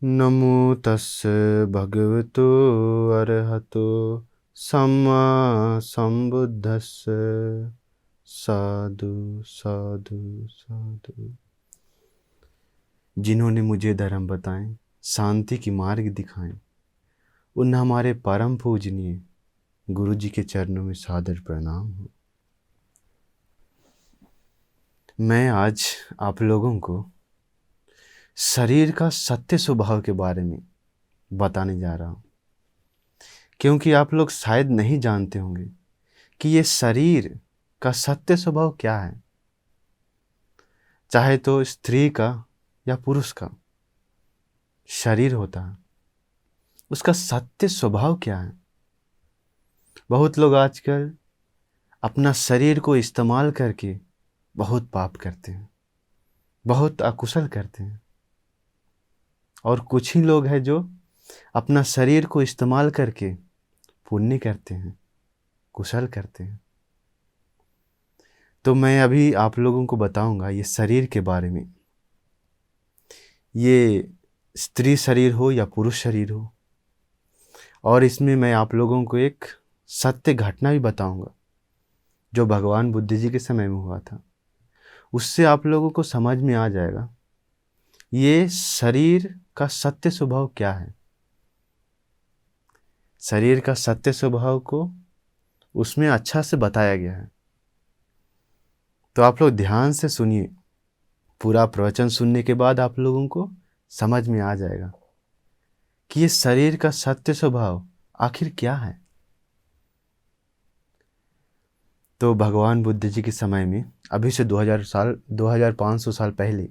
नमो तस्य भगवतो अरहतो सम्मा संबुद्धस्य। साधु साधु साधु। जिन्होंने मुझे धर्म बताएं, शांति की मार्ग दिखाएं, उन हमारे परम पूजनीय गुरु जी के चरणों में सादर प्रणाम हो। मैं आज आप लोगों को शरीर का सत्य स्वभाव के बारे में बताने जा रहा हूँ, क्योंकि आप लोग शायद नहीं जानते होंगे कि ये शरीर का सत्य स्वभाव क्या है। चाहे तो स्त्री का या पुरुष का शरीर होता है, उसका सत्य स्वभाव क्या है। बहुत लोग आजकल अपना शरीर को इस्तेमाल करके बहुत पाप करते हैं, बहुत अकुशल करते हैं, और कुछ ही लोग हैं जो अपना शरीर को इस्तेमाल करके पुण्य करते हैं, कुशल करते हैं। तो मैं अभी आप लोगों को बताऊंगा ये शरीर के बारे में, ये स्त्री शरीर हो या पुरुष शरीर हो, और इसमें मैं आप लोगों को एक सत्य घटना भी बताऊंगा जो भगवान बुद्ध जी के समय में हुआ था। उससे आप लोगों को समझ में आ जाएगा ये शरीर का सत्य स्वभाव क्या है। शरीर का सत्य स्वभाव को उसमें अच्छा से बताया गया है। तो आप लोग ध्यान से सुनिए, पूरा प्रवचन सुनने के बाद आप लोगों को समझ में आ जाएगा कि ये शरीर का सत्य स्वभाव आखिर क्या है। तो भगवान बुद्ध जी के समय में, अभी से 2500 साल पहले,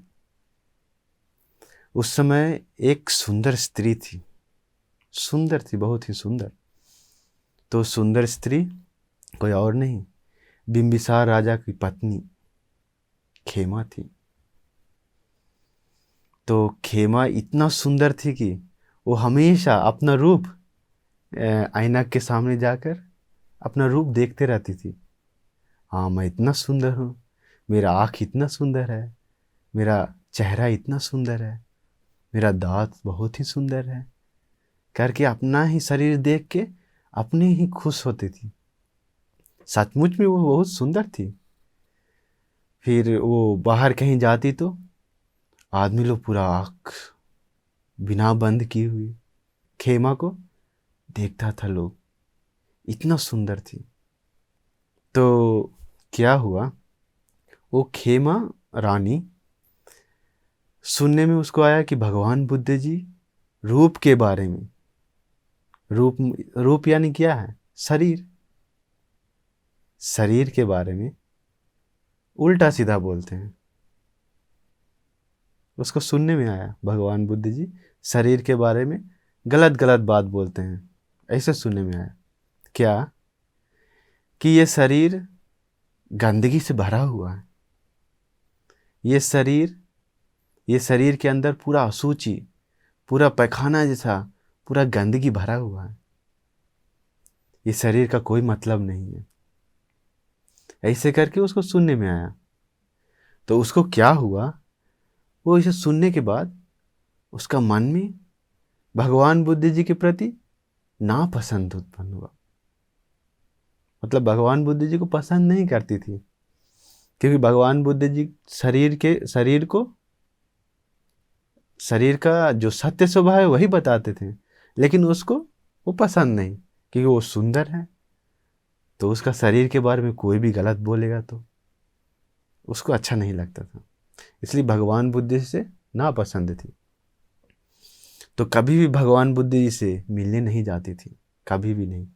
उस समय एक सुंदर स्त्री थी। सुंदर थी, बहुत ही सुंदर। तो सुंदर स्त्री कोई और नहीं, बिंबिसार राजा की पत्नी खेमा थी। तो खेमा इतना सुंदर थी कि वो हमेशा अपना रूप आईना के सामने जाकर अपना रूप देखते रहती थी। हाँ, मैं इतना सुंदर हूँ, मेरा आँख इतना सुंदर है, मेरा चेहरा इतना सुंदर है, मेरा दांत बहुत ही सुंदर है, करके अपना ही शरीर देख के अपने ही खुश होती थी। सचमुच में वो बहुत सुंदर थी। फिर वो बाहर कहीं जाती तो आदमी लोग पूरा आँख बिना बंद किए हुए खेमा को देखता था। लोग, इतना सुंदर थी। तो क्या हुआ, वो खेमा रानी, सुनने में उसको आया कि भगवान बुद्ध जी रूप के बारे में, रूप रूप यानी क्या है, शरीर, शरीर के बारे में उल्टा सीधा बोलते हैं। उसको सुनने में आया भगवान बुद्ध जी शरीर के बारे में गलत गलत बात बोलते हैं, ऐसे सुनने में आया। क्या कि गंदगी से भरा हुआ है। ये शरीर के अंदर पूरा अशुचि, पूरा पैखाना जैसा पूरा गंदगी भरा हुआ है। ये शरीर का कोई मतलब नहीं है, ऐसे करके उसको सुनने में आया। तो उसको क्या हुआ, वो इसे सुनने के बाद उसका मन में भगवान बुद्ध जी के प्रति नापसंद उत्पन्न हुआ। मतलब भगवान बुद्ध जी को पसंद नहीं करती थी, क्योंकि भगवान बुद्ध जी शरीर का जो सत्य स्वभाव है वही बताते थे, लेकिन उसको वो पसंद नहीं, क्योंकि वो सुंदर है। तो उसका शरीर के बारे में कोई भी गलत बोलेगा तो उसको अच्छा नहीं लगता था, इसलिए भगवान बुद्ध जी से नापसंद थी। तो कभी भी भगवान बुद्ध जी से मिलने नहीं जाती थी, कभी भी नहीं।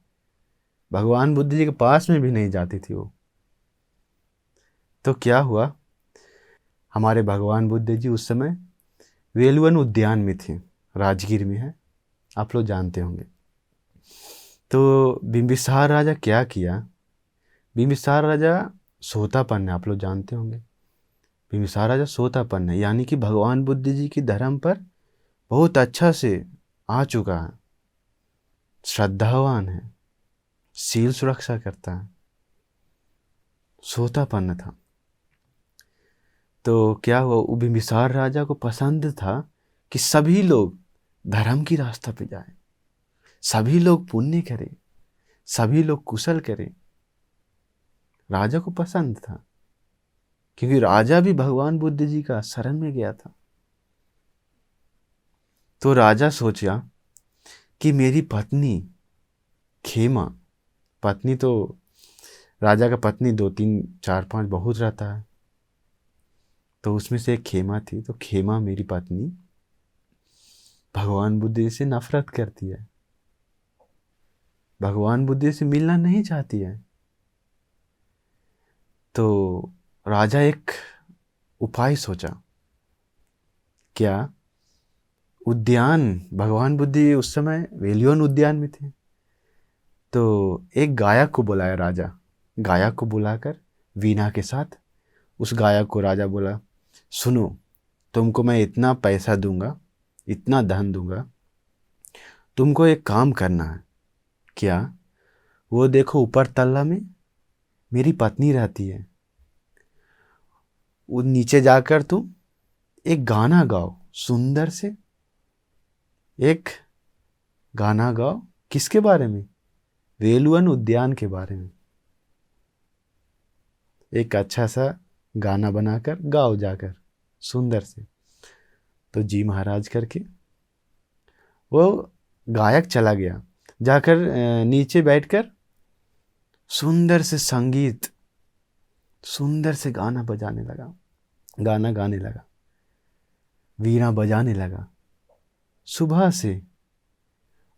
भगवान बुद्ध जी के पास में भी नहीं जाती थी वो। तो क्या हुआ, हमारे भगवान बुद्ध जी उस समय वेलवन उद्यान में थे, राजगीर में है, आप लोग जानते होंगे। तो बिंबिसार राजा क्या किया, बिंबिसार राजा सोतापन्न है, आप लोग जानते होंगे। बिंबिसार राजा सोतापन्न है, यानी कि भगवान बुद्ध जी की धर्म पर बहुत अच्छा से आ चुका है, श्रद्धावान है, शील सुरक्षा करता है, सोतापन्न था। तो क्या हुआ, वो बिंबिसार राजा को पसंद था कि सभी लोग धर्म की रास्ता पे जाएं, सभी लोग पुण्य करें, सभी लोग कुशल करें। राजा को पसंद था, क्योंकि राजा भी भगवान बुद्ध जी का शरण में गया था। तो राजा सोचा कि मेरी पत्नी खेमा, पत्नी तो राजा का पत्नी 2 3 4 5 बहुत रहता है, तो उसमें से एक खेमा थी। तो खेमा मेरी पत्नी भगवान बुद्ध जी से नफरत करती है, भगवान बुद्ध जी से मिलना नहीं चाहती है। तो राजा एक उपाय सोचा। क्या? उद्यान, भगवान बुद्ध जी उस समय वेलियन उद्यान में थे। तो एक गायक को बुलाया राजा, गायक को बुलाकर वीणा के साथ उस गायक को राजा बोला, सुनो, तुमको मैं इतना पैसा दूंगा, इतना धन दूंगा, तुमको एक काम करना है। क्या? वो देखो ऊपर तल्ला में मेरी पत्नी रहती है, वो नीचे जाकर तुम एक गाना गाओ, सुंदर से एक गाना गाओ। किसके बारे में? वेलुवन उद्यान के बारे में। एक अच्छा सा गाना बनाकर गाओ जाकर सुंदर से। तो जी महाराज करके वो गायक चला गया, जाकर नीचे बैठकर सुंदर से संगीत, सुंदर से गाना बजाने लगा, गाना गाने लगा, वीणा बजाने लगा सुबह से।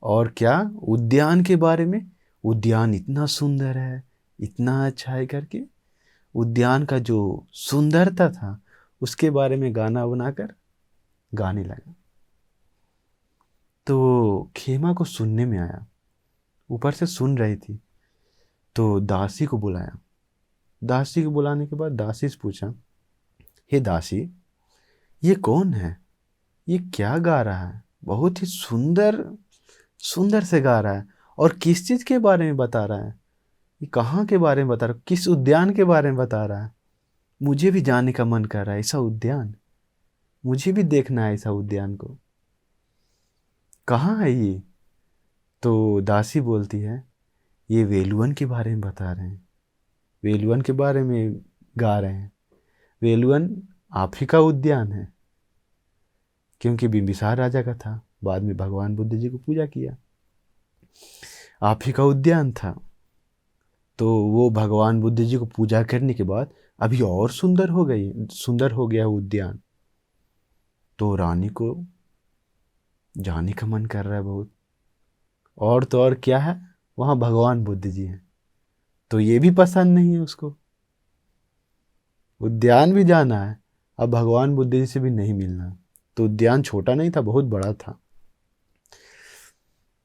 और क्या? उद्यान के बारे में, उद्यान इतना सुंदर है, इतना अच्छा है करके उद्यान का जो सुंदरता था उसके बारे में गाना बनाकर गाने लगा। तो खेमा को सुनने में आया, ऊपर से सुन रही थी। तो दासी को बुलाया, दासी को बुलाने के बाद दासी से पूछा, हे दासी, ये कौन है? ये क्या गा रहा है? बहुत ही सुंदर सुंदर से गा रहा है, और किस चीज़ के बारे में बता रहा है? ये कहाँ के बारे में बता रहा है? किस उद्यान के बारे में बता रहा है? मुझे भी जाने का मन कर रहा है ऐसा उद्यान, मुझे भी देखना है ऐसा उद्यान को। कहाँ है ये? तो दासी बोलती है, ये वेलुवन के बारे में बता रहे हैं, वेलुवन के बारे में गा रहे हैं। वेलुवन आप ही का उद्यान है, क्योंकि बिंबिसार राजा का था, बाद में भगवान बुद्ध जी को पूजा किया, आप ही का उद्यान था। तो वो भगवान बुद्ध जी को पूजा करने के बाद अभी और सुंदर हो गई, सुंदर हो गया उद्यान। तो रानी को जाने का मन कर रहा है बहुत, और तो और क्या है, वहाँ भगवान बुद्ध जी हैं। तो ये भी पसंद नहीं है उसको, उद्यान भी जाना है, अब भगवान बुद्ध जी से भी नहीं मिलना। तो उद्यान छोटा नहीं था, बहुत बड़ा था।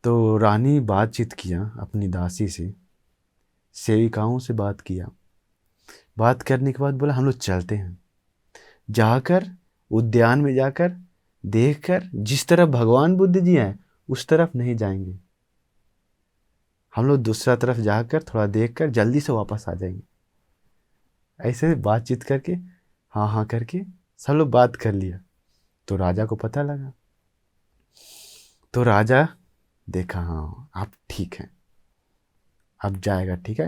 तो रानी बातचीत किया अपनी दासी से, सेविकाओं से बात किया। बात करने के बाद बोला, हम लोग चलते हैं, जाकर उद्यान में जाकर देखकर जिस तरफ भगवान बुद्ध जी हैं उस तरफ नहीं जाएंगे, हम लोग दूसरा तरफ जाकर थोड़ा देखकर जल्दी से वापस आ जाएंगे। ऐसे बातचीत करके हाँ हाँ करके सब लोग बात कर लिया। तो राजा को पता लगा। तो राजा देखा, हाँ आप ठीक हैं, अब जाएगा, ठीक है।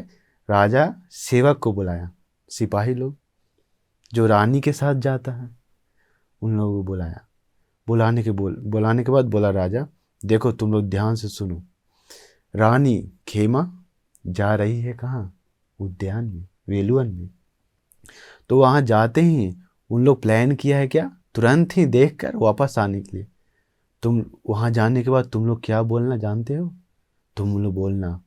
राजा सेवक को बुलाया, सिपाही लोग जो रानी के साथ जाता है उन लोगों को बुलाया। बुलाने के बाद बोला, राजा देखो तुम लोग ध्यान से सुनो, रानी खेमा जा रही है कहाँ? उद्यान में, वेलुवन में। तो वहाँ जाते ही उन लोग प्लान किया है क्या, तुरंत ही देखकर वापस आने के लिए। तुम वहाँ जाने के बाद तुम लोग क्या बोलना जानते हो? तुम लोग बोलना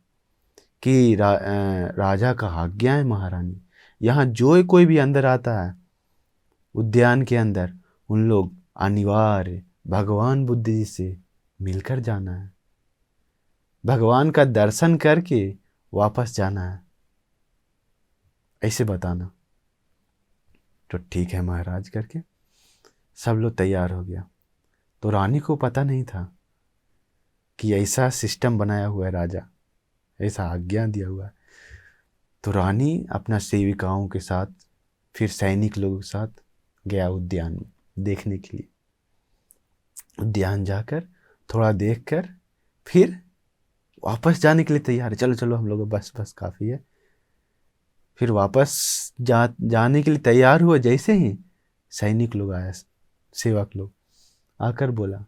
कि राजा का आज्ञा है महारानी, यहाँ जो कोई भी अंदर आता है उद्यान के अंदर, उन लोग अनिवार्य भगवान बुद्ध जी से मिलकर जाना है, भगवान का दर्शन करके वापस जाना है, ऐसे बताना। तो ठीक है महाराज करके सब लोग तैयार हो गया। तो रानी को पता नहीं था कि ऐसा सिस्टम बनाया हुआ है राजा, ऐसा आज्ञा दिया हुआ है। तो रानी अपना सेविकाओं के साथ फिर सैनिक लोगों के साथ गया उद्यान में देखने के लिए। उद्यान जाकर थोड़ा देखकर फिर वापस जाने के लिए तैयार है, चलो चलो हम लोग बस बस काफ़ी है। फिर वापस जाने के लिए तैयार हुआ, जैसे ही सैनिक लोग आया, सेवक लोग आकर बोला,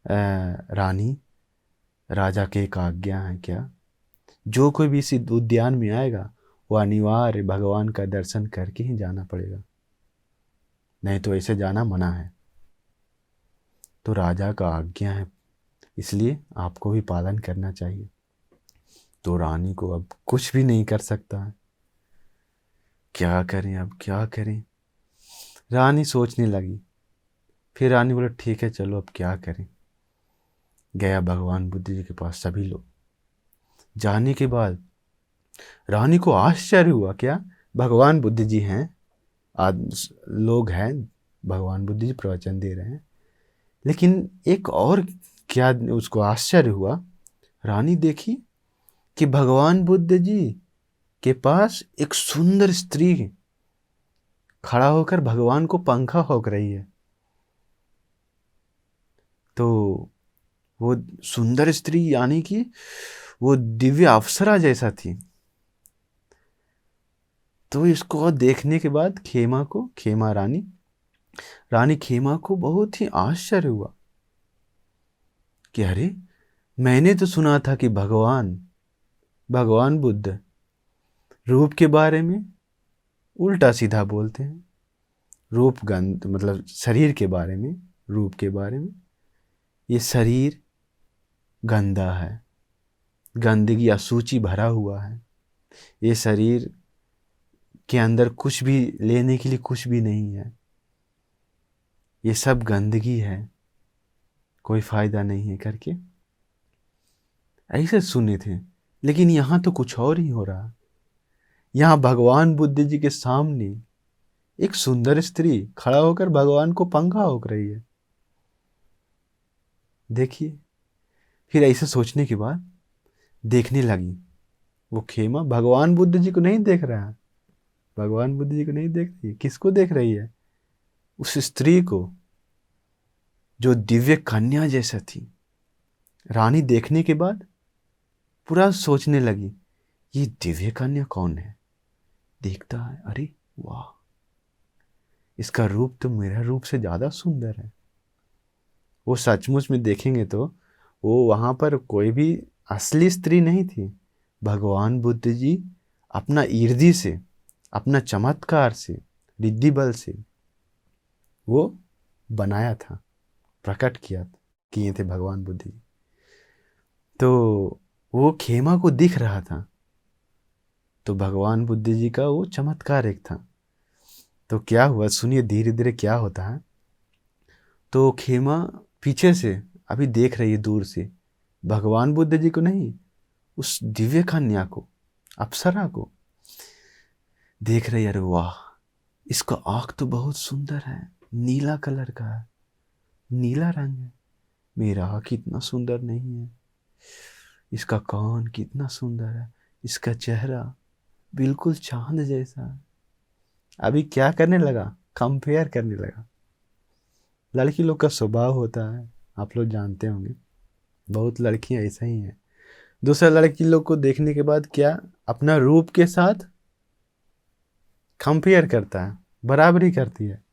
रानी, राजा की एक आज्ञा है क्या, जो कोई भी इस उद्यान में आएगा वो अनिवार्य भगवान का दर्शन करके ही जाना पड़ेगा, नहीं तो ऐसे जाना मना है। तो राजा का आज्ञा है, इसलिए आपको भी पालन करना चाहिए। तो रानी को अब कुछ भी नहीं कर सकता है, क्या करें अब क्या करें। रानी सोचने लगी। फिर रानी बोले ठीक है चलो अब क्या करें। गया भगवान बुद्ध जी के पास सभी लोग। जाने के बाद रानी को आश्चर्य हुआ, क्या भगवान बुद्ध जी हैं, लोग हैं, भगवान बुद्ध जी प्रवचन दे रहे हैं, लेकिन एक और क्या उसको आश्चर्य हुआ। रानी देखी कि भगवान बुद्ध जी के पास एक सुंदर स्त्री खड़ा होकर भगवान को पंखा होक रही है। तो वो सुंदर स्त्री यानी कि वो दिव्य अप्सरा जैसा थी। तो इसको देखने के बाद खेमा रानी खेमा को बहुत ही आश्चर्य हुआ कि अरे, मैंने तो सुना था कि भगवान बुद्ध रूप के बारे में उल्टा सीधा बोलते हैं। रूप गंध मतलब शरीर के बारे में, रूप के बारे में, ये शरीर गंदा है, गंदगी अशुचि भरा हुआ है, ये शरीर के अंदर कुछ भी लेने के लिए कुछ भी नहीं है, ये सब गंदगी है, कोई फायदा नहीं है करके ऐसे सुने थे। लेकिन यहाँ तो कुछ और ही हो रहा। यहाँ भगवान बुद्ध जी के सामने एक सुंदर स्त्री खड़ा होकर भगवान को पंखा होक रही है। देखिए, फिर ऐसे सोचने के बाद देखने लगी। वो खेमा भगवान बुद्ध जी को नहीं देख रहा है, भगवान बुद्ध जी को नहीं देख रही है, किसको देख रही है? उस स्त्री को जो दिव्य कन्या जैसा थी। रानी देखने के बाद पूरा सोचने लगी, ये दिव्य कन्या कौन है? देखता है, अरे वाह, इसका रूप तो मेरा रूप से ज्यादा सुंदर है। वो सचमुच में देखेंगे तो वो वहां पर कोई भी असली स्त्री नहीं थी। भगवान बुद्ध जी अपना ईर्दी से, अपना चमत्कार से, रिद्धि बल से वो बनाया था, प्रकट किए थे भगवान बुद्ध जी। तो वो खेमा को दिख रहा था, तो भगवान बुद्ध जी का वो चमत्कार एक था। तो क्या हुआ सुनिए, धीरे धीरे क्या होता है। तो खेमा पीछे से अभी देख रही है दूर से, भगवान बुद्ध जी को नहीं, उस दिव्य कन्या को, अप्सरा को देख रही है। अरे वाह, इसका आँख तो बहुत सुंदर है, नीला कलर का है, नीला रंग है। मेरा आँख इतना सुंदर नहीं है। इसका कान कितना सुंदर है, इसका चेहरा बिल्कुल चांद जैसा है। अभी क्या करने लगा, कंपेयर करने लगा। लड़की लोग का स्वभाव होता है, आप लोग जानते होंगे, बहुत लड़कियां ऐसा ही हैं। दूसरा लड़की लोग को देखने के बाद क्या, अपना रूप के साथ कंपेयर करता है, बराबरी करती है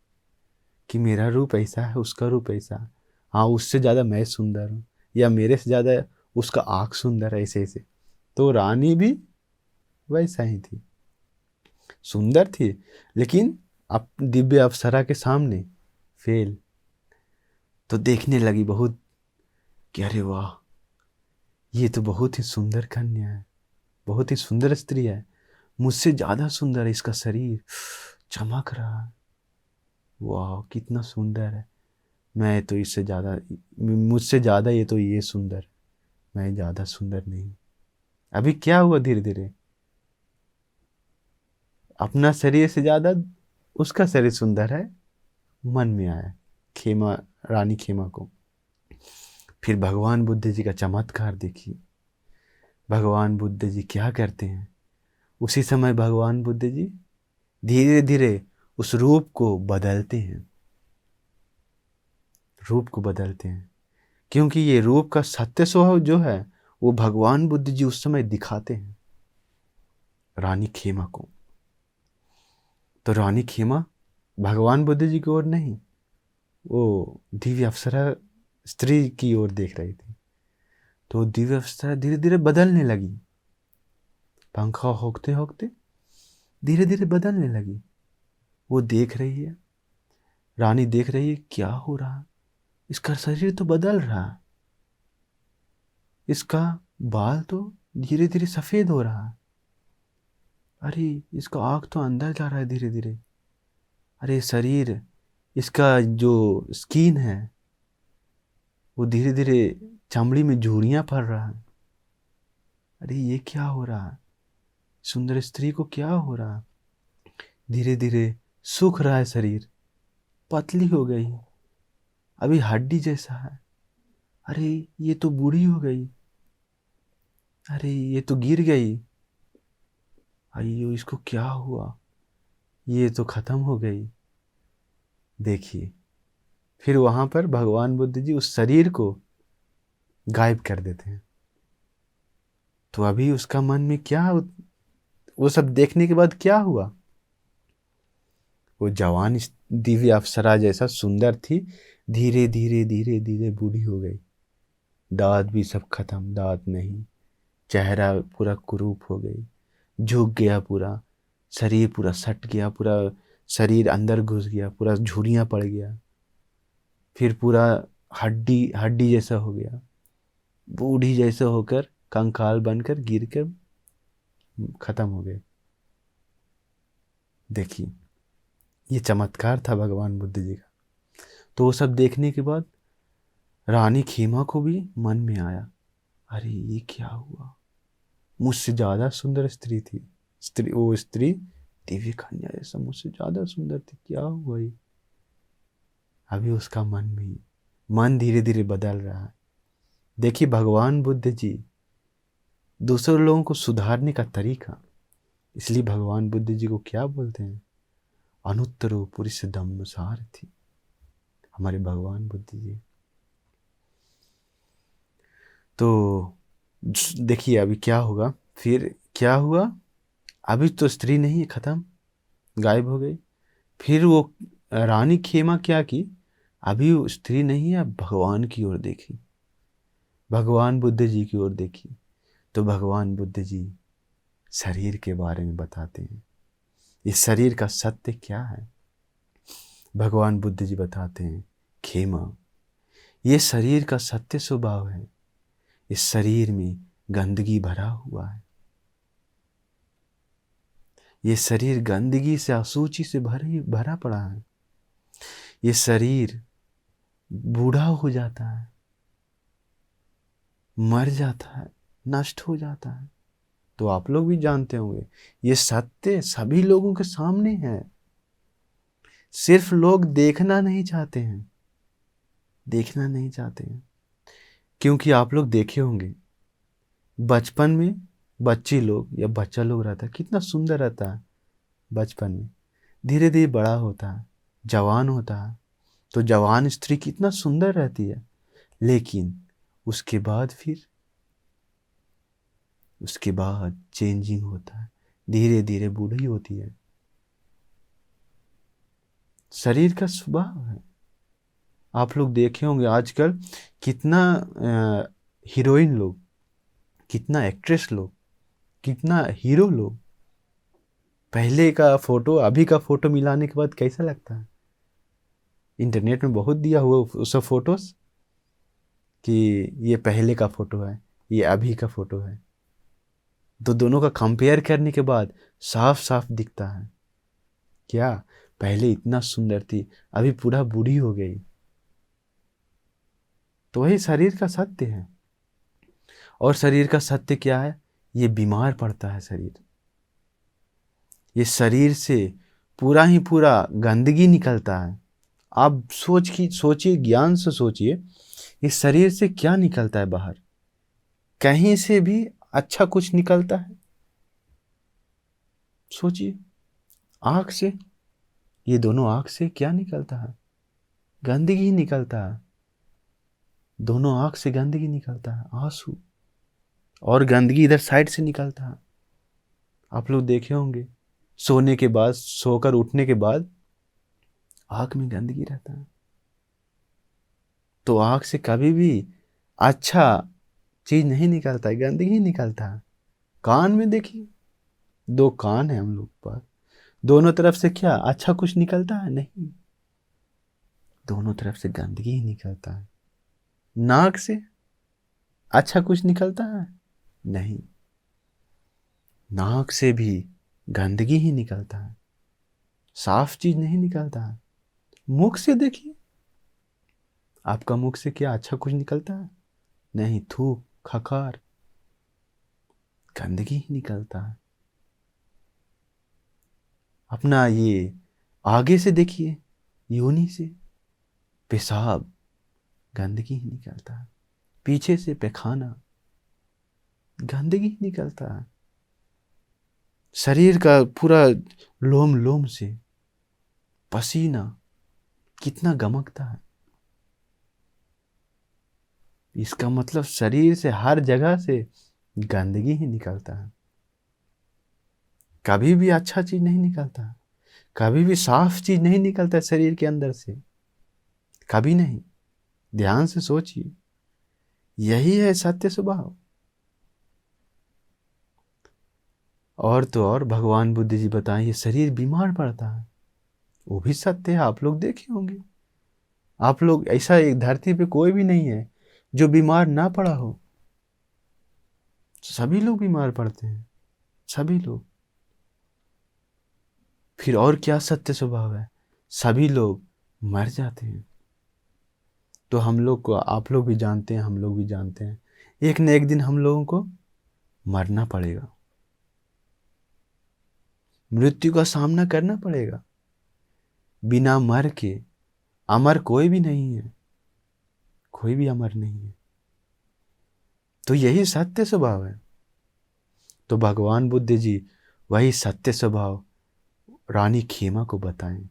कि मेरा रूप ऐसा है, उसका रूप ऐसा है, हाँ उससे ज़्यादा मैं सुंदर हूँ, या मेरे से ज़्यादा उसका आँख सुंदर है, ऐसे ऐसे। तो रानी भी वैसा ही थी, सुंदर थी, लेकिन अब दिव्य अप्सरा के सामने फेल। तो देखने लगी बहुत कि अरे वाह, ये तो बहुत ही सुंदर कन्या है, बहुत ही सुंदर स्त्री है, मुझसे ज़्यादा सुंदर है, इसका शरीर चमक रहा है, वाह कितना सुंदर है। मैं तो इससे ज़्यादा, मुझसे ज़्यादा ये तो ये सुंदर, मैं ज़्यादा सुंदर नहीं। अभी क्या हुआ, धीरे धीरे अपना शरीर से ज़्यादा उसका शरीर सुंदर है, मन में आया खेमा, रानी खेमा को। फिर भगवान बुद्ध जी का चमत्कार देखिए। भगवान बुद्ध जी क्या करते हैं, उसी समय भगवान बुद्ध जी धीरे धीरे उस रूप को बदलते हैं, रूप को बदलते हैं। क्योंकि ये रूप का सत्य स्वभाव जो है वो भगवान बुद्ध जी उस समय दिखाते हैं रानी खेमा को। तो रानी खेमा भगवान बुद्ध जी की ओर नहीं, वो दिव्य अप्सरा स्त्री की ओर देख रही थी। तो दिव्य अप्सरा धीरे धीरे बदलने लगी, पंखा होकते होकते धीरे धीरे बदलने लगी। वो देख रही है, रानी देख रही है क्या हो रहा है, इसका शरीर तो बदल रहा है, इसका बाल तो धीरे धीरे सफेद हो रहा है, अरे इसका आँख तो अंदर जा रहा है धीरे धीरे, अरे शरीर, इसका जो स्किन है वो धीरे धीरे चमड़ी में झुर्रियाँ पड़ रहा है, अरे ये क्या हो रहा है, सुंदर स्त्री को क्या हो रहा है, धीरे धीरे सूख रहा है शरीर, पतली हो गई, अभी हड्डी जैसा है, अरे ये तो बूढ़ी हो गई, अरे ये तो गिर गई, अयो इसको क्या हुआ, ये तो खत्म हो गई। देखिए फिर वहां पर भगवान बुद्ध जी उस शरीर को गायब कर देते हैं। तो अभी उसका मन में क्या, वो सब देखने के बाद क्या हुआ, वो जवान दिव्य अप्सरा जैसा सुंदर थी, धीरे धीरे धीरे धीरे बूढ़ी हो गई, दांत भी सब खत्म, दांत नहीं, चेहरा पूरा कुरूप हो गई, झुक गया पूरा, शरीर पूरा सट गया, पूरा शरीर अंदर घुस गया, पूरा झुर्रियाँ पड़ गया, फिर पूरा हड्डी हड्डी जैसा हो गया, बूढ़ी जैसा होकर कंकाल बनकर गिर कर खत्म हो गए। देखिए ये चमत्कार था भगवान बुद्ध जी का। तो वो सब देखने के बाद रानी खेमा को भी मन में आया, अरे ये क्या हुआ, मुझसे ज्यादा सुंदर स्त्री थी, वो स्त्री दिव्य कन्या जैसा मुझसे ज्यादा सुंदर थी, क्या हुआ ये। अभी उसका मन धीरे धीरे बदल रहा है। देखिए भगवान बुद्ध जी दूसरे लोगों को सुधारने का तरीका, इसलिए भगवान बुद्ध जी को क्या बोलते हैं, अनुत्तरो पुरुष धम्म सारथी, हमारे भगवान बुद्ध जी। तो देखिए अभी क्या होगा, फिर क्या हुआ, अभी तो स्त्री नहीं है, खत्म, गायब हो गई। फिर वो रानी खेमा क्या की, अभी वो स्त्री नहीं है, भगवान की ओर देखी, भगवान बुद्ध जी की ओर देखी। तो भगवान बुद्ध जी शरीर के बारे में बताते हैं, इस शरीर का सत्य क्या है। भगवान बुद्ध जी बताते हैं, खेमा ये शरीर का सत्य स्वभाव है, इस शरीर में गंदगी भरा हुआ है, ये शरीर गंदगी से अशुचि से भरा पड़ा है, ये शरीर बूढ़ा हो जाता है, मर जाता है, नष्ट हो जाता है। तो आप लोग भी जानते होंगे ये सत्य सभी लोगों के सामने है, सिर्फ लोग देखना नहीं चाहते हैं, देखना नहीं चाहते हैं। क्योंकि आप लोग देखे होंगे बचपन में बच्ची लोग या बच्चा लोग रहता है कितना सुंदर रहता है बचपन में, धीरे धीरे बड़ा होता है, जवान होता है, तो जवान स्त्री कितना सुंदर रहती है, लेकिन उसके बाद चेंजिंग होता है, धीरे धीरे बूढ़ी होती है। शरीर का स्वभाव है। आप लोग देखे होंगे आजकल कितना हीरोइन लोग, कितना एक्ट्रेस लोग, कितना हीरो लोग, पहले का फोटो अभी का फोटो मिलाने के बाद कैसा लगता है। इंटरनेट में बहुत दिया हुआ उस फोटोस कि ये पहले का फोटो है, ये अभी का फोटो है, तो दोनों का कंपेयर करने के बाद साफ साफ दिखता है क्या, पहले इतना सुंदर थी, अभी पूरा बूढ़ी हो गई। तो वही शरीर का सत्य है। और शरीर का सत्य क्या है, ये बीमार पड़ता है शरीर, ये शरीर से पूरा ही पूरा गंदगी निकलता है। आप सोचिए, ज्ञान से सोचिए, इस शरीर से क्या निकलता है बाहर, कहीं से भी अच्छा कुछ निकलता है, सोचिए। आँख से, ये दोनों आँख से क्या निकलता है, गंदगी ही निकलता है। दोनों आँख से गंदगी निकलता है, आंसू, और गंदगी इधर साइड से निकलता है। आप लोग देखे होंगे, सोने के बाद, सोकर उठने के बाद आँख में गंदगी रहता है। तो आँख से कभी भी अच्छा चीज नहीं निकलता है, गंदगी ही निकलता है। कान में देखिए, दो कान है हम लोग के पास, दोनों तरफ से क्या अच्छा कुछ निकलता है? नहीं, दोनों तरफ से गंदगी ही निकलता है। नाक से अच्छा कुछ निकलता है? नहीं, नाक से भी गंदगी ही निकलता है, साफ चीज नहीं निकलता है। मुख से देखिए, आपका मुख से क्या अच्छा कुछ निकलता है? नहीं, थूक, खकार, गंदगी ही निकलता है। अपना ये आगे से देखिए, योनि से पेशाब, गंदगी ही निकलता है। पीछे से पैखाना, गंदगी ही निकलता है। शरीर का पूरा लोम लोम से पसीना कितना गमकता है। इसका मतलब शरीर से हर जगह से गंदगी ही निकलता है। कभी भी अच्छा चीज नहीं निकलता, कभी भी साफ चीज नहीं निकलता शरीर के अंदर से, कभी नहीं। ध्यान से सोचिए, यही है सत्य स्वभाव। और तो और भगवान बुद्ध जी बताएं, ये शरीर बीमार पड़ता है, वो भी सत्य है। आप लोग देखे होंगे, आप लोग, ऐसा एक धरती पे कोई भी नहीं है जो बीमार ना पड़ा हो। सभी लोग बीमार पड़ते हैं, सभी लोग। फिर और क्या सत्य स्वभाव है? सभी लोग मर जाते हैं। तो हम लोग को, आप लोग भी जानते हैं, हम लोग भी जानते हैं, एक न एक दिन हम लोगों को मरना पड़ेगा, मृत्यु का सामना करना पड़ेगा। बिना मर के अमर कोई भी नहीं है, कोई भी अमर नहीं है। तो यही सत्य स्वभाव है। तो भगवान बुद्ध जी वही सत्य स्वभाव रानी खेमा को बताएं।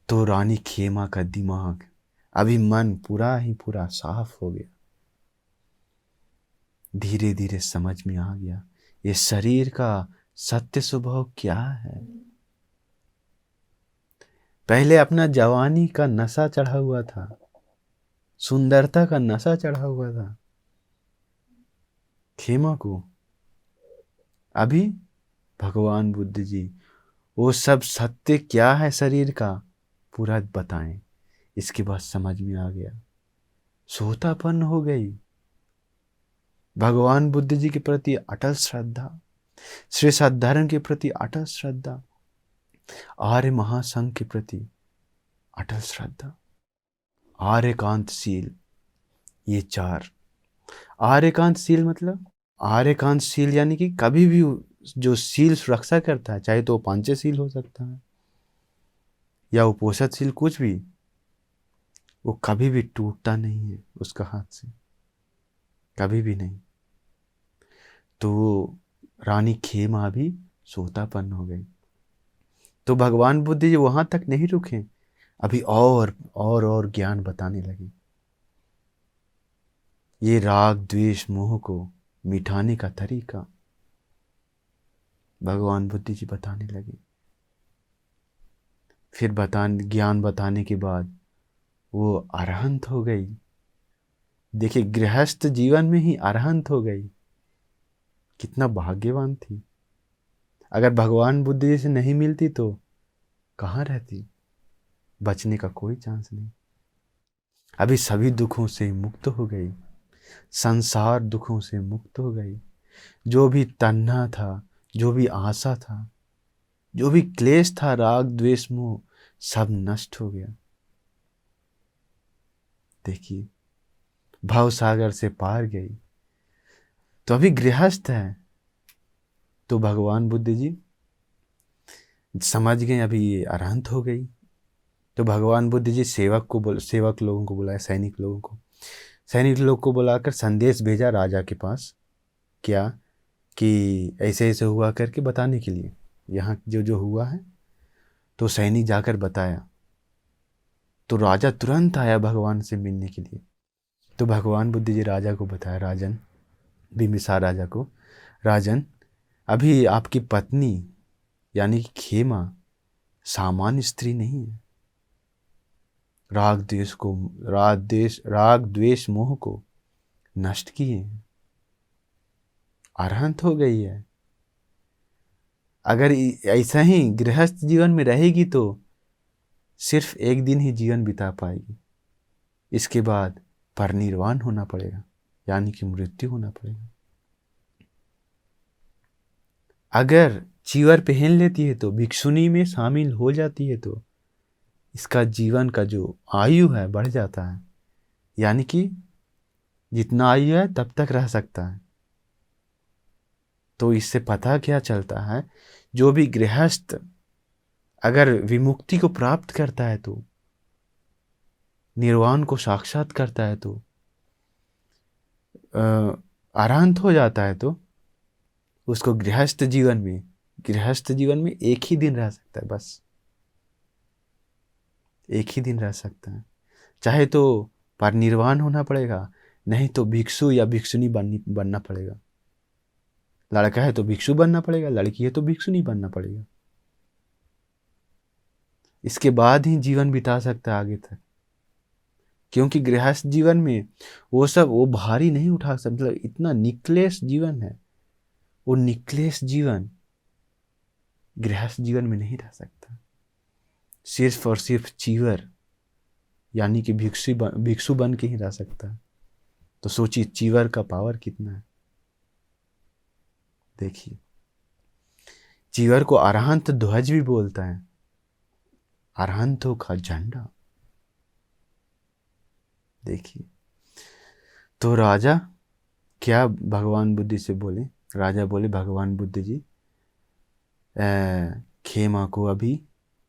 तो रानी खेमा का दिमाग, अभी मन पूरा ही पूरा साफ हो गया। धीरे धीरे समझ में आ गया ये शरीर का सत्य स्वभाव क्या है। पहले अपना जवानी का नशा चढ़ा हुआ था, सुंदरता का नशा चढ़ा हुआ था खेमा को। अभी भगवान बुद्ध जी वो सब सत्य क्या है शरीर का पूरा बताएं। इसके बाद समझ में आ गया, सोतापन हो गई। भगवान बुद्ध जी के प्रति अटल श्रद्धा, श्री सद्धर्म के प्रति अटल श्रद्धा, आर्य महासंघ के प्रति अटल श्रद्धा, आर्यकांतशील, ये चार। आर्यकांतशील मतलब, आर्यकांतशील यानी कि कभी भी जो शील सुरक्षा करता है, चाहे तो वो पंचशील हो सकता है या उपोषणशील, कुछ भी, वो कभी भी टूटता नहीं है उसका हाथ से, कभी भी नहीं। तो वो रानी खेमा भी सोतापन्न हो गई। तो भगवान बुद्ध जी वहां तक नहीं रुके, अभी और ज्ञान बताने लगे। ये राग द्वेष मोह को मिटाने का तरीका भगवान बुद्ध जी बताने लगे। फिर ज्ञान बताने के बाद वो अरहंत हो गई। देखिए, गृहस्थ जीवन में ही अरहंत हो गई, कितना भाग्यवान थी। अगर भगवान बुद्ध जी से नहीं मिलती तो कहाँ रहती, बचने का कोई चांस नहीं। अभी सभी दुखों से मुक्त हो गई, संसार दुखों से मुक्त हो गई। जो भी तन्ना था, जो भी आशा था, जो भी क्लेश था, राग द्वेष मोह, सब नष्ट हो गया। देखिए, भव सागर से पार गई। तो अभी गृहस्थ है। तो भगवान बुद्ध जी समझ गए अभी ये अरहंत हो गई। तो भगवान बुद्ध जी सेवक लोगों को बुलाया, सैनिक लोगों को, सैनिक लोग को बुलाकर संदेश भेजा राजा के पास। क्या कि ऐसे ऐसे हुआ करके बताने के लिए, यहाँ जो जो हुआ है। तो सैनिक जाकर बताया। तो राजा तुरंत आया भगवान से मिलने के लिए। तो भगवान बुद्ध जी राजा को बताया, राजन, बिंबिसार राजा को, राजन, अभी आपकी पत्नी यानी कि खेमा सामान्य स्त्री नहीं है। राग द्वेष मोह को नष्ट किए हैं, अरहंत हो गई है। अगर ऐसा ही गृहस्थ जीवन में रहेगी तो सिर्फ एक दिन ही जीवन बिता पाएगी, इसके बाद परिनिर्वाण होना पड़ेगा, यानी कि मृत्यु होना पड़ेगा। अगर चीवर पहन लेती है तो, भिक्षुनी में शामिल हो जाती है तो इसका जीवन का जो आयु है बढ़ जाता है, यानी कि जितना आयु है तब तक रह सकता है। तो इससे पता क्या चलता है, जो भी गृहस्थ अगर विमुक्ति को प्राप्त करता है तो, निर्वाण को साक्षात करता है तो, अरहंत हो जाता है तो उसको गृहस्थ जीवन में एक ही दिन रह सकता है, बस एक ही दिन रह सकता है। चाहे तो परिनिर्वाण होना पड़ेगा, नहीं तो भिक्षु या भिक्षुनी बनना पड़ेगा। लड़का है तो भिक्षु बनना पड़ेगा, लड़की है तो भिक्षुनी बनना पड़ेगा। इसके बाद ही जीवन बिता सकता है आगे तक, क्योंकि गृहस्थ जीवन में वो भारी नहीं उठा सकता। मतलब इतना निकलेश जीवन है, वो निकलेश जीवन गृहस्थ जीवन में नहीं रह सकता। सिर्फ और सिर्फ चीवर यानी कि भिक्षु बन के ही रह सकता है। तो सोचिए चीवर का पावर कितना है। देखिए, चीवर को अरहंत ध्वज भी बोलता है, अरहंतों का झंडा। देखिए, तो राजा क्या भगवान बुद्ध से बोले, राजा बोले, भगवान बुद्ध जी, खेमा को अभी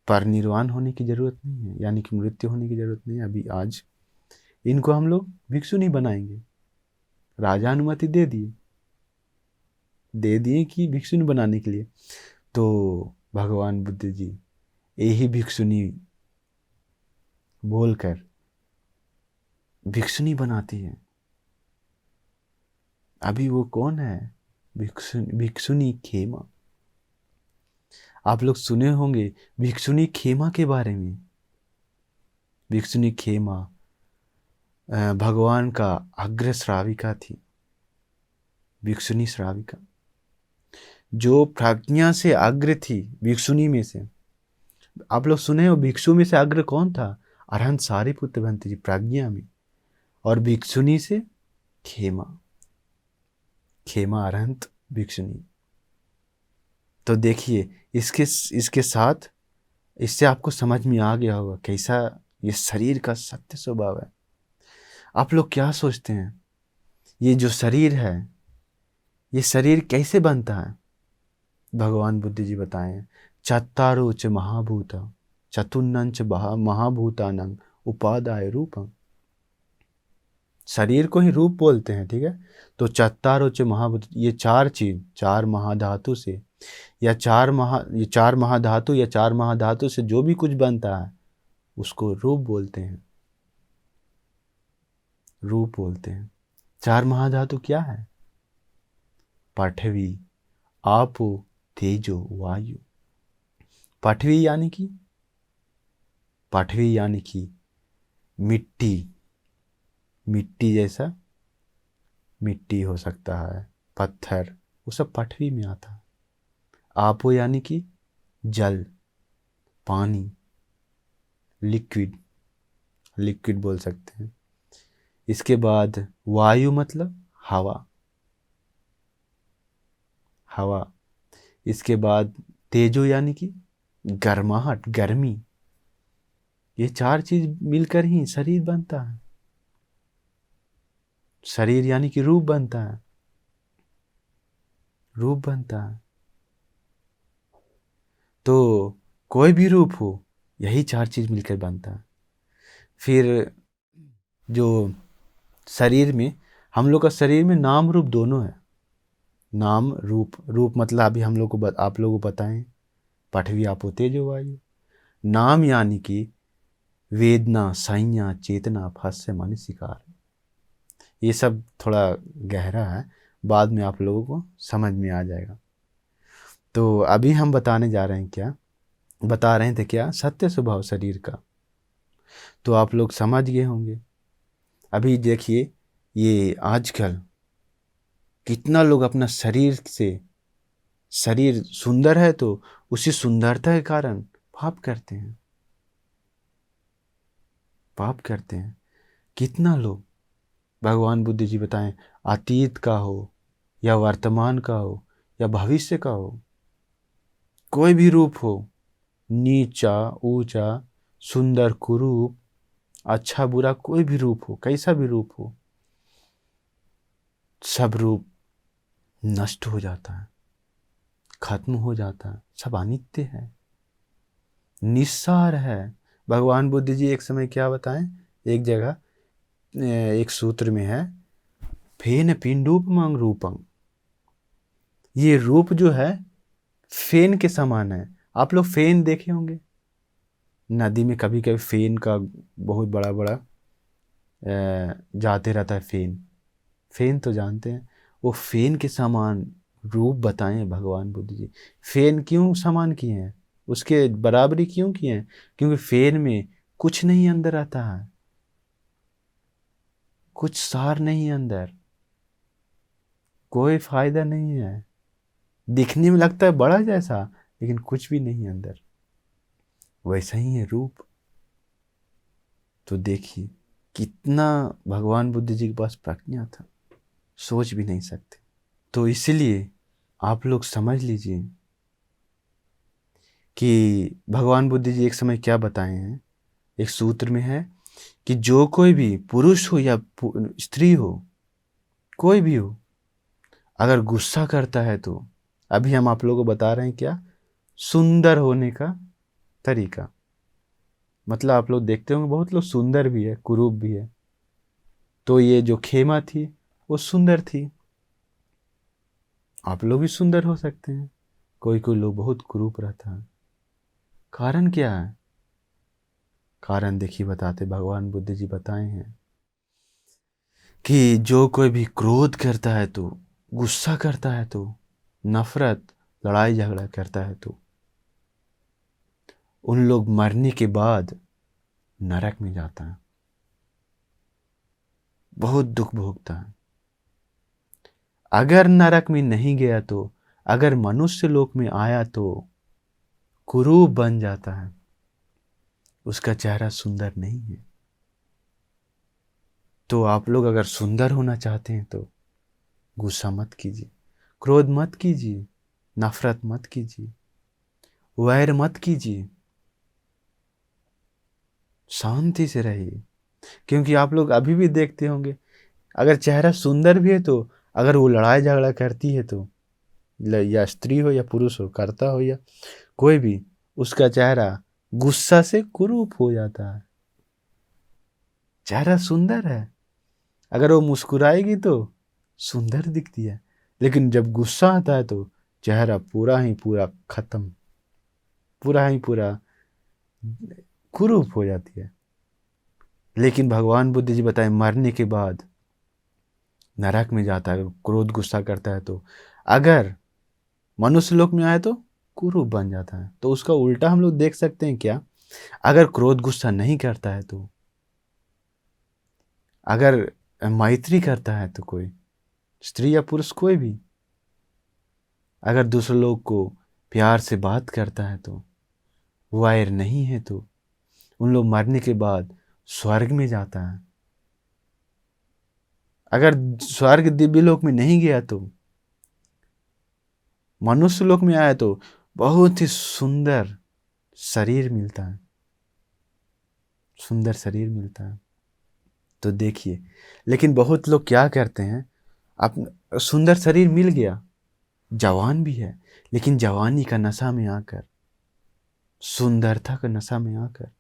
परिनिर्वाण होने की जरूरत नहीं है, यानी कि मृत्यु होने की जरूरत नहीं है। अभी आज इनको हम लोग भिक्षु नहीं बनाएंगे। राजा अनुमति दे दिए कि भिक्षुनी बनाने के लिए। तो भगवान बुद्ध जी यही भिक्षुनी बोलकर भिक्षुनी बनाती है। अभी वो कौन है? भिक्षुनी खेमा। आप लोग सुने होंगे भिक्षुनी खेमा के बारे में। भिक्षुनी खेमा भगवान का अग्र श्राविका थी, भिक्षुनी श्राविका, जो प्रज्ञा से अग्र थी भिक्षुनी में से। आप लोग सुने हो भिक्षु में से अग्र कौन था? अरहंत सारिपुत्र भंते जी प्रज्ञा में, और भिक्षुनी से खेमा अरहंत भिक्षुनी। तो देखिए इसके साथ इससे आपको समझ में आ गया होगा कैसा ये शरीर का सत्य स्वभाव है। आप लोग क्या सोचते हैं, ये जो शरीर है, ये शरीर कैसे बनता है? भगवान बुद्ध जी बताएं, चत्तारो च महाभूत चतुर्नंच महाभूतानंग उपादाय रूपम। शरीर को ही रूप बोलते हैं, ठीक है। तो चत्तारो च महाभूत, ये चार चीज, चार महाधातु से या चार महाधातु से जो भी कुछ बनता है उसको रूप बोलते हैं, रूप बोलते हैं। चार महाधातु क्या है? पृथ्वी, आपो, तेजो, वायु। पृथ्वी यानी कि मिट्टी जैसा मिट्टी हो सकता है, पत्थर, वो सब पृथ्वी में आता है। आपो यानी कि जल, पानी, लिक्विड बोल सकते हैं। इसके बाद वायु मतलब हवा। इसके बाद तेजो यानी कि गर्माहट, गर्मी। ये चार चीज मिलकर ही शरीर बनता है। शरीर यानी कि रूप बनता है। तो कोई भी रूप हो, यही चार चीज मिलकर बनता है। फिर जो शरीर में, हम लोग का शरीर में नाम रूप दोनों है। नाम रूप मतलब अभी हम लोग को आप लोगों को बताएं, पृथ्वी, आपो, तेजो, वायु। नाम यानी कि वेदना संज्ञा चेतना फास्य मानसिकार। ये सब थोड़ा गहरा है, बाद में आप लोगों को समझ में आ जाएगा। तो अभी हम बताने जा रहे हैं क्या, बता रहे थे क्या, सत्य स्वभाव शरीर का। तो आप लोग समझ गए होंगे। अभी देखिए ये आजकल कितना लोग अपना शरीर सुंदर है तो उसी सुंदरता के कारण पाप करते हैं, पाप करते हैं। कितना लोग, भगवान बुद्ध जी बताएं, अतीत का हो या वर्तमान का हो या भविष्य का हो, कोई भी रूप हो, नीचा ऊंचा सुंदर कुरूप अच्छा बुरा कोई भी रूप हो, कैसा भी रूप हो, सब रूप नष्ट हो जाता है, खत्म हो जाता है, सब अनित्य है, निस्सार है। भगवान बुद्ध जी एक समय क्या बताएं, एक जगह एक सूत्र में है, फेन पिंडूपमं रूपं। ये रूप जो है फेन के समान है। आप लोग फेन देखे होंगे नदी में, कभी कभी फेन का बहुत बड़ा बड़ा जाते रहता है फेन। फेन तो जानते हैं, वो फेन के समान रूप बताएं भगवान बुद्ध जी। फेन क्यों समान किए हैं, उसके बराबरी क्यों किए हैं? क्योंकि फेन में कुछ नहीं अंदर आता है, कुछ सार नहीं अंदर, कोई फायदा नहीं है। दिखने में लगता है बड़ा जैसा, लेकिन कुछ भी नहीं अंदर। वैसा ही है रूप। तो देखिए कितना भगवान बुद्ध जी के पास प्रज्ञा था, सोच भी नहीं सकते। तो इसलिए आप लोग समझ लीजिए कि भगवान बुद्ध जी एक समय क्या बताए हैं, एक सूत्र में है कि जो कोई भी पुरुष हो या स्त्री हो, कोई भी हो, अगर गुस्सा करता है तो, अभी हम आप लोगों को बता रहे हैं क्या, सुंदर होने का तरीका। मतलब आप लोग देखते होंगे बहुत लोग सुंदर भी है, कुरूप भी है। तो ये जो खेमा थी वो सुंदर थी, आप लोग भी सुंदर हो सकते हैं। कोई कोई लोग बहुत कुरूप रहता है, कारण क्या है? कारण देखिए बताते भगवान बुद्ध जी बताए हैं कि जो कोई भी क्रोध करता है तो, गुस्सा करता है तो, नफरत लड़ाई झगड़ा करता है तो, उन लोग मरने के बाद नरक में जाता है, बहुत दुख भोगता है। अगर नरक में नहीं गया तो, अगर मनुष्य लोक में आया तो कुरूप बन जाता है, उसका चेहरा सुंदर नहीं है। तो आप लोग अगर सुंदर होना चाहते हैं तो गुस्सा मत कीजिए, क्रोध मत कीजिए, नफरत मत कीजिए, वैर मत कीजिए, शांति से रहिए। क्योंकि आप लोग अभी भी देखते होंगे, अगर चेहरा सुंदर भी है तो अगर वो लड़ाई झगड़ा करती है तो, या स्त्री हो या पुरुष हो, करता हो या कोई भी, उसका चेहरा गुस्सा से कुरूप हो जाता है। चेहरा सुंदर है, अगर वो मुस्कुराएगी तो सुंदर दिखती है, लेकिन जब गुस्सा आता है तो चेहरा पूरा ही पूरा खत्म, पूरा ही पूरा कुरूप हो जाती है। लेकिन भगवान बुद्ध जी बताए मरने के बाद नरक में जाता है, क्रोध गुस्सा करता है तो। अगर मनुष्य लोक में आए तो कुरूप बन जाता है। तो उसका उल्टा हम लोग देख सकते हैं क्या, अगर क्रोध गुस्सा नहीं करता है तो, अगर मैत्री करता है तो, कोई स्त्री या पुरुष कोई भी अगर दूसरे लोग को प्यार से बात करता है तो, वैर नहीं है तो, उन लोग मरने के बाद स्वर्ग में जाता है। अगर स्वर्ग दिव्य लोक में नहीं गया तो, मनुष्य लोक में आया तो बहुत ही सुंदर शरीर मिलता है, सुंदर शरीर मिलता है। तो देखिए, लेकिन बहुत लोग क्या करते हैं, आप सुंदर शरीर मिल गया, जवान भी है, लेकिन जवानी का नशा में आकर, सुंदरता का नशा में आकर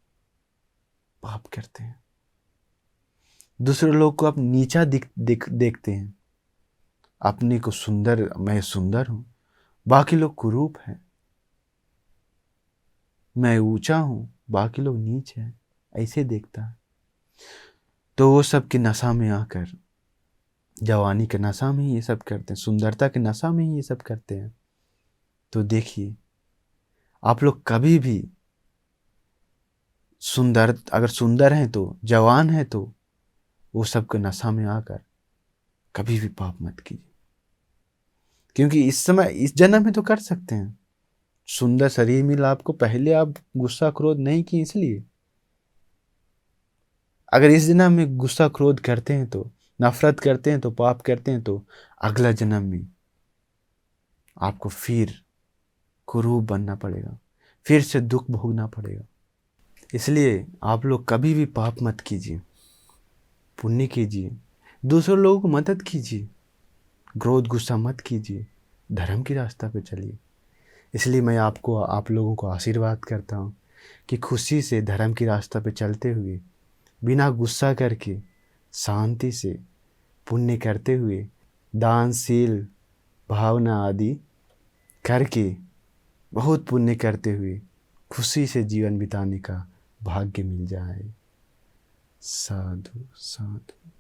पाप करते हैं। दूसरे लोग को आप नीचा देखते हैं, अपने को सुंदर, मैं सुंदर हूं, बाकी लोग कुरूप हैं। मैं ऊंचा हूं, बाकी लोग नीच हैं। ऐसे देखता है। तो वो सब की नशा में आकर, जवानी के नशा में ही ये सब करते हैं, सुंदरता के नशा में ही ये सब करते हैं। तो देखिए, आप लोग कभी भी अगर सुंदर हैं तो, जवान हैं तो, वो सब के नशा में आकर कभी भी पाप मत कीजिए। क्योंकि इस समय, इस जन्म में तो कर सकते हैं, सुंदर शरीर मिला आपको, पहले आप गुस्सा क्रोध नहीं किए इसलिए। अगर इस जन्म में गुस्सा क्रोध करते हैं तो, नफरत करते हैं तो, पाप करते हैं तो, अगला जन्म में आपको फिर कुरूप बनना पड़ेगा, फिर से दुख भोगना पड़ेगा। इसलिए आप लोग कभी भी पाप मत कीजिए, पुण्य कीजिए, दूसरे लोगों को मदद कीजिए, क्रोध गुस्सा मत कीजिए, धर्म की रास्ता पे चलिए। इसलिए मैं आप लोगों को आशीर्वाद करता हूँ कि खुशी से धर्म की रास्ता पे चलते हुए, बिना गुस्सा करके, शांति से, पुण्य करते हुए, दानशील भावना आदि करके, बहुत पुण्य करते हुए खुशी से जीवन बिताने का भाग्य मिल जाए। साधु साधु।